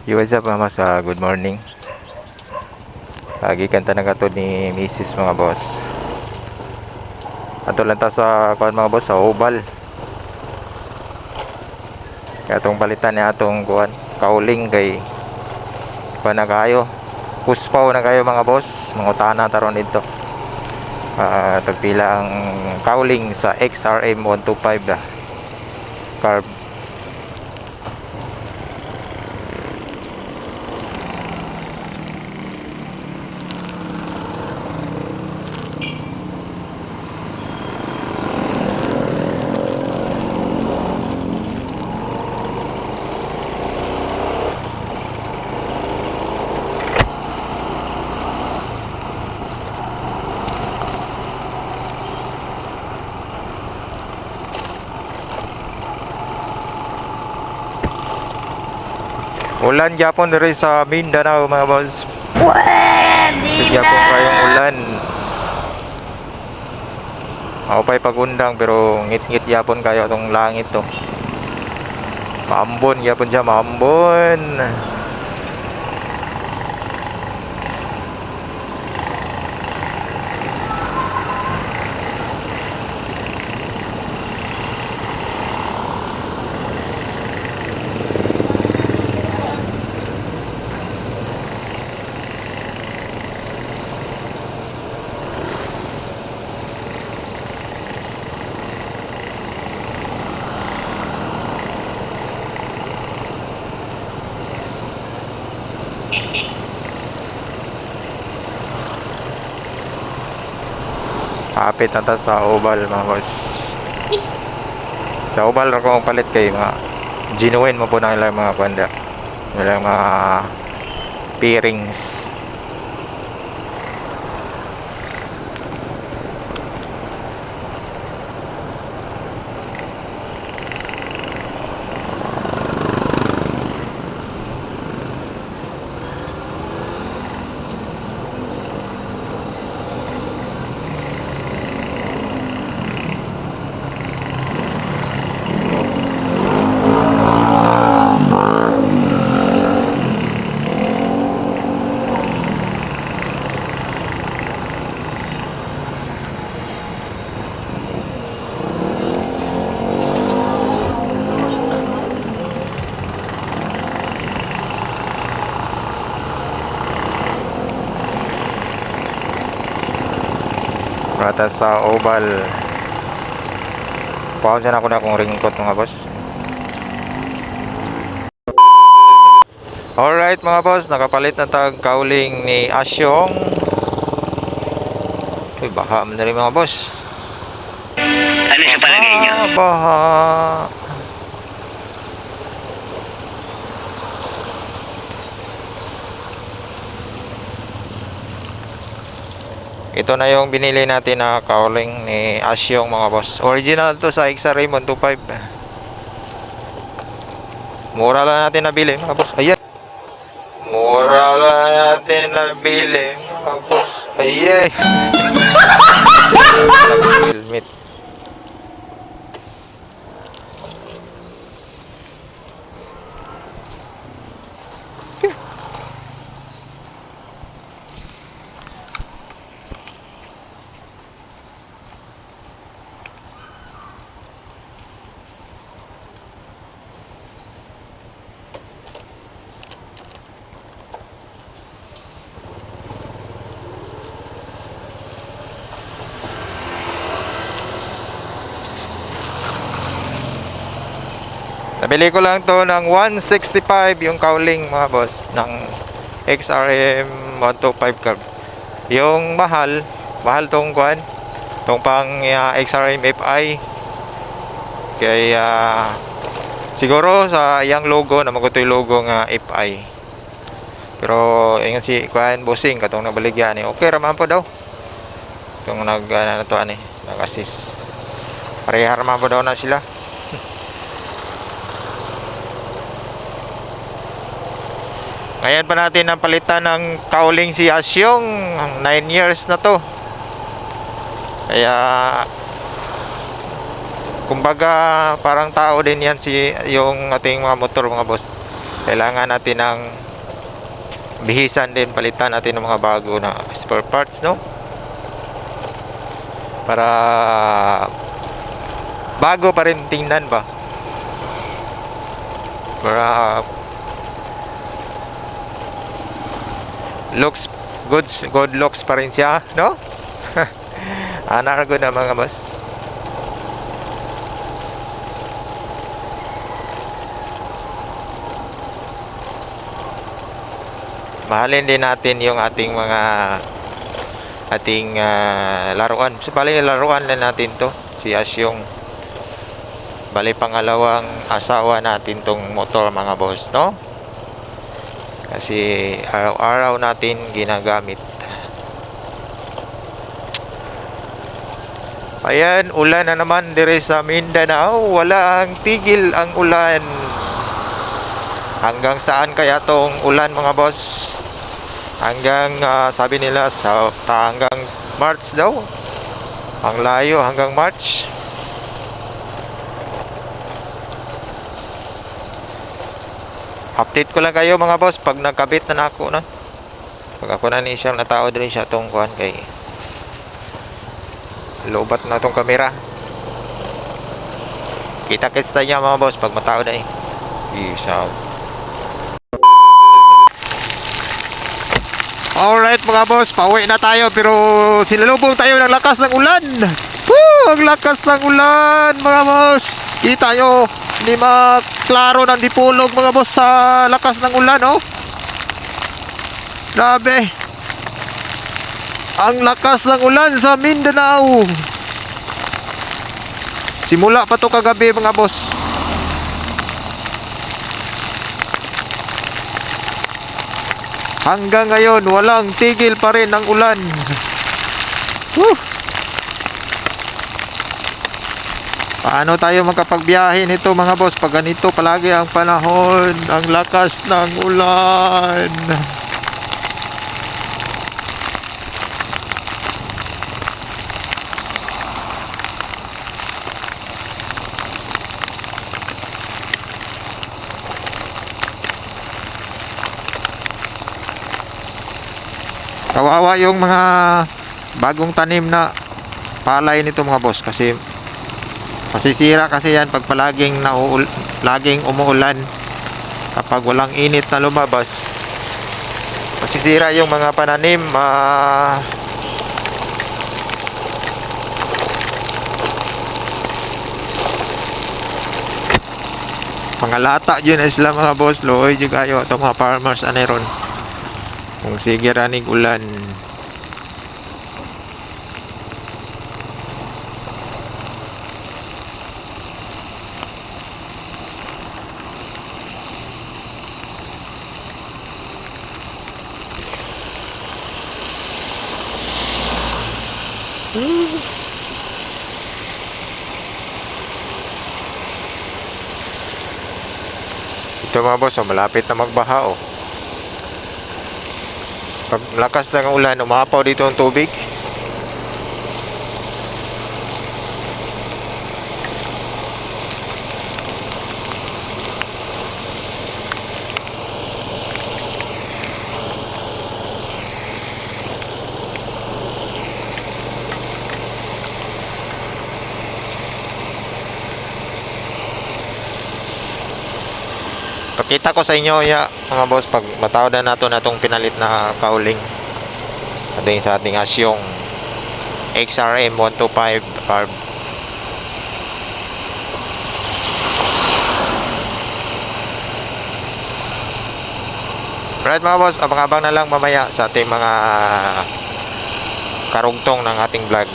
What's up mga boss? Good morning. Lagi kanta na katod ni Mrs. mga boss. Ato lang ta sa kuan mga boss sa Oval. Kaya atong palitan ni atong kuan kauling kay kuan na kayo. Puspaw na kayo mga boss. Mangutana taron dito. Tagpila ang kauling sa XRM 125 da. Carb. Ulan Japon dari sa Mindanao mga boss. Pwede Japon na! kayong ulan. Ako pa'y pagundang pero ngit-ngit Japon kayo itong langit to. Maambon Japon siya, maambon. Kapit na ta sa Oval mga boss. Sa Oval ako palit kay mga genuine mo po na ilang mga kwanda. Ilang mga pairings. Rata sa Oval. Pawag dyan ako na akong ringkot mga boss. Alright mga boss, nakapalit na tag kauling ni Asyong. Uy, baha man na rin mga boss. Ano sa palagay niyo? Baha. Ito na yung binili natin na kauling ni Asyong mga boss. Original to sa XRM 125. Mura lang natin nabili mga boss. Ayan. Mura lang natin nabili mga boss. Ayan. Helmet. Nabili ko lang to ng 165 yung cowling mga boss ng XRM 125 carb. Yung mahal tong kuan, tong pang XRM FI. Kaya siguro sa iyang logo na magutoy logo nga FI. Pero ingon si kuan bossing katong nabaligya ni okay ra man po daw. Tong nag na to ani, nag-assist. Pareha ra man po daw na sila. Ngayon pa natin napalitan ng kauling si Asyong. 9 years na to. Kaya kumbaga parang tao din yan si yung ating mga motor mga boss. kailangan natin ng bihisan din, palitan natin ng mga bago na spare parts, no? Para bago pa rin tingnan ba? Para looks good looks pa rin siya, no? Anargo na mga boss. Mahalin din natin yung ating mga laruan. So, bali laruan na natin to. Si Ash yung bali pangalawang asawa natin tong motor mga boss, no? Kasi araw-araw natin ginagamit. Ayan, ulan na naman dire sa Mindanao. Walang tigil ang ulan. Hanggang saan kaya tong ulan mga boss? Hanggang sabi nila hanggang March daw. Ang layo hanggang March. Update ko lang kayo mga boss pag nagkabit na ako na. Pag ako na ni siyam na tao din siya tong kuhan kay lobat na tong kamera. Kita-kits tayo niya mga boss pag matao na eh. Isa. Alright mga boss, pauwi na tayo pero sinalubong tayo ng lakas ng ulan. Woo! Ang lakas ng ulan mga boss. Kita nyo, hindi maklaro ng dipulog mga boss sa lakas ng ulan, oh. Grabe. Ang lakas ng ulan sa Mindanao. Simula pa to kagabi mga boss. Hanggang ngayon, walang tigil pa rin ang ulan. Woo! Paano tayo makapagbiyahe nito mga boss pag ganito palagi ang panahon, ang lakas ng ulan. Kawawa yung mga bagong tanim na palay nito mga boss kasi masisira kasi yan pag laging umuulan. Kapag walang init na lumabas, masisira yung mga pananim. Mga lata dyan na sila mga boss. Loy dyan kayo itong mga farmers aneron kung sige ranig ulan. Ito mga boss, malapit na magbaha, oh. Pag lakas ng ulan, umapaw dito ang tubig. Pakita ko sa inyo ya mga boss pag matawad na nato na itong pinalit na kauling ating sa ating asyong XRM 125 carb. Right mga boss, abang-abang na lang mamaya sa ating mga karugtong ng ating vlog.